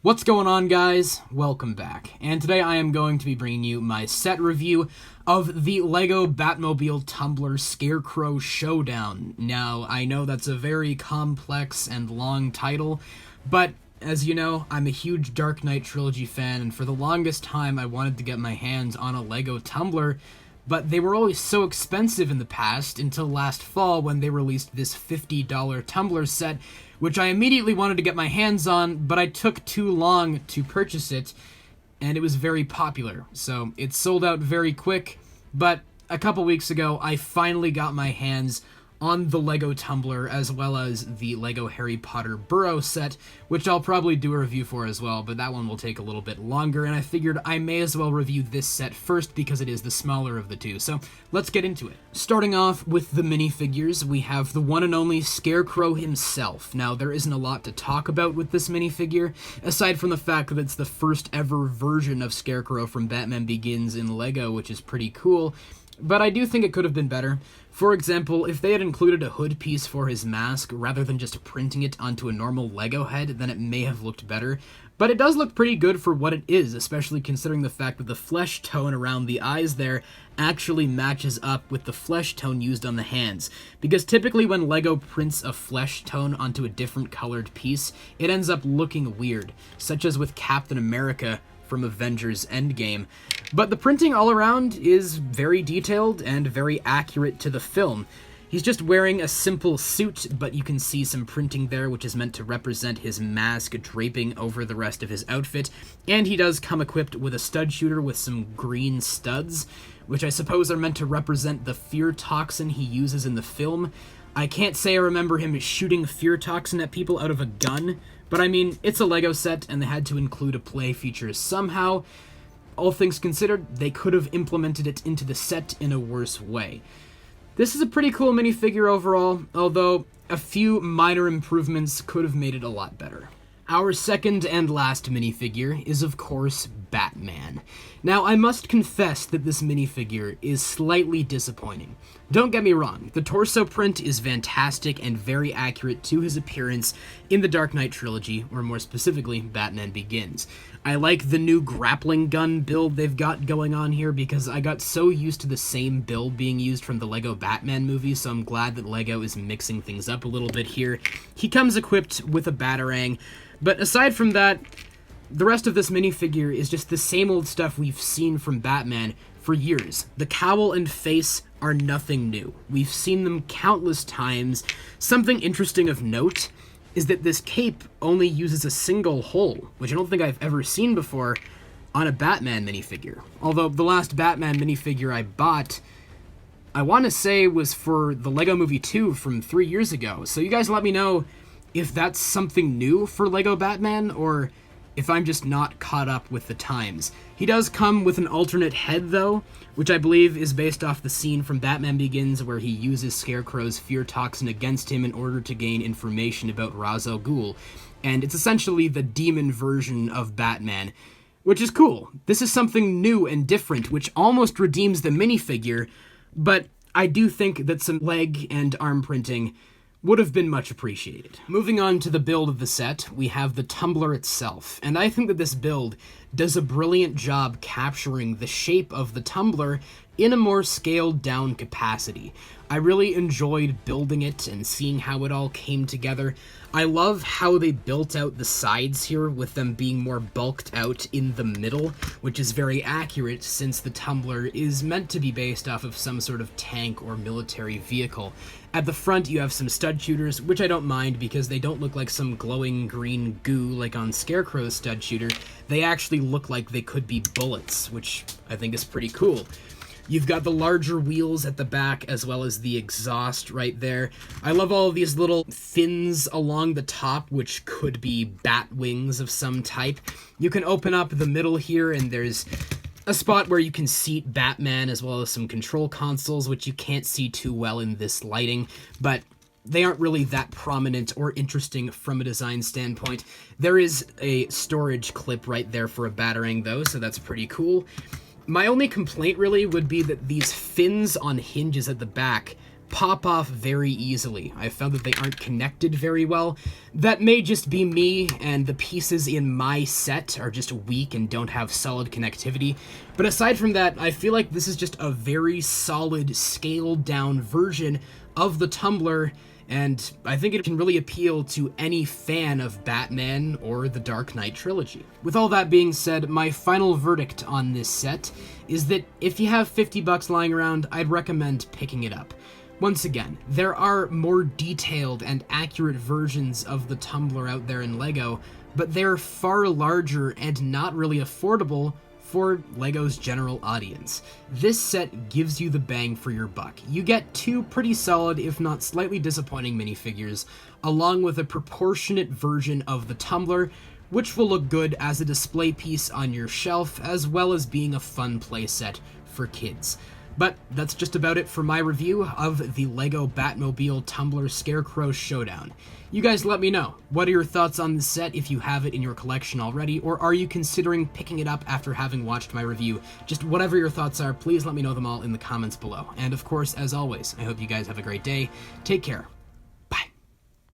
What's going on, guys? Welcome back. And today I am going to be bringing you my set review of the LEGO Batmobile Tumbler Scarecrow Showdown. Now, I know that's a very complex and long title, but as you know, I'm a huge Dark Knight Trilogy fan, and for the longest time I wanted to get my hands on a LEGO Tumbler, but they were always so expensive in the past until last fall when they released this $50 Tumbler set, which I immediately wanted to get my hands on, but I took too long to purchase it, and it was very popular. So it sold out very quick, but a couple weeks ago I finally got my hands on the LEGO Tumbler, as well as the LEGO Harry Potter Burrow set, which I'll probably do a review for as well, but that one will take a little bit longer, and I figured I may as well review this set first because it is the smaller of the two, so let's get into it. Starting off with the minifigures, we have the one and only Scarecrow himself. Now, there isn't a lot to talk about with this minifigure, aside from the fact that it's the first ever version of Scarecrow from Batman Begins in LEGO, which is pretty cool, but I do think it could have been better. For example, if they had included a hood piece for his mask rather than just printing it onto a normal Lego head, then it may have looked better. But it does look pretty good for what it is, especially considering the fact that the flesh tone around the eyes there actually matches up with the flesh tone used on the hands. Because typically when Lego prints a flesh tone onto a different colored piece, it ends up looking weird, such as with Captain America from Avengers Endgame. But the printing all around is very detailed and very accurate to the film. He's just wearing a simple suit, but you can see some printing there, which is meant to represent his mask draping over the rest of his outfit. And he does come equipped with a stud shooter with some green studs, which I suppose are meant to represent the fear toxin he uses in the film. I can't say I remember him shooting fear toxin at people out of a gun, but I mean, it's a LEGO set, and they had to include a play feature somehow. All things considered, they could have implemented it into the set in a worse way. This is a pretty cool minifigure overall, although a few minor improvements could have made it a lot better. Our second and last minifigure is, of course, Batman. Now, I must confess that this minifigure is slightly disappointing. Don't get me wrong, the torso print is fantastic and very accurate to his appearance in the Dark Knight Trilogy, or more specifically, Batman Begins. I like the new grappling gun build they've got going on here because I got so used to the same build being used from the LEGO Batman movie, so I'm glad that LEGO is mixing things up a little bit here. He comes equipped with a Batarang, but aside from that, the rest of this minifigure is just the same old stuff we've seen from Batman for years. The cowl and face are nothing new. We've seen them countless times. Something interesting of note is that this cape only uses a single hole, which I don't think I've ever seen before on a Batman minifigure. Although the last Batman minifigure I bought, I want to say was for the LEGO Movie 2 from 3 years ago. So you guys let me know if that's something new for LEGO Batman, or if I'm just not caught up with the times. He does come with an alternate head, though, which I believe is based off the scene from Batman Begins where he uses Scarecrow's fear toxin against him in order to gain information about Ra's al Ghul, and it's essentially the demon version of Batman, which is cool. This is something new and different, which almost redeems the minifigure, but I do think that some leg and arm printing would have been much appreciated. Moving on to the build of the set, we have the Tumbler itself, and I think that this build does a brilliant job capturing the shape of the Tumbler in a more scaled down capacity. I really enjoyed building it and seeing how it all came together. I love how they built out the sides here with them being more bulked out in the middle, which is very accurate since the Tumbler is meant to be based off of some sort of tank or military vehicle. At the front you have some stud shooters, which I don't mind because they don't look like some glowing green goo like on Scarecrow's stud shooter. They actually look like they could be bullets, which I think is pretty cool. You've got the larger wheels at the back, as well as the exhaust right there. I love all of these little fins along the top, which could be bat wings of some type. You can open up the middle here, and there's a spot where you can seat Batman, as well as some control consoles, which you can't see too well in this lighting, but they aren't really that prominent or interesting from a design standpoint. There is a storage clip right there for a Batarang, though, so that's pretty cool. My only complaint, really, would be that these fins on hinges at the back pop off very easily. I found that they aren't connected very well. That may just be me, and the pieces in my set are just weak and don't have solid connectivity. But aside from that, I feel like this is just a very solid, scaled down version of the Tumbler, and I think it can really appeal to any fan of Batman or the Dark Knight trilogy. With all that being said, my final verdict on this set is that if you have $50 lying around, I'd recommend picking it up. Once again, there are more detailed and accurate versions of the Tumbler out there in LEGO, but they're far larger and not really affordable for LEGO's general audience. This set gives you the bang for your buck. You get two pretty solid, if not slightly disappointing minifigures, along with a proportionate version of the Tumbler, which will look good as a display piece on your shelf, as well as being a fun playset for kids. But that's just about it for my review of the LEGO Batmobile Tumbler Scarecrow Showdown. You guys let me know. What are your thoughts on this set if you have it in your collection already, or are you considering picking it up after having watched my review? Just whatever your thoughts are, please let me know them all in the comments below. And of course, as always, I hope you guys have a great day. Take care,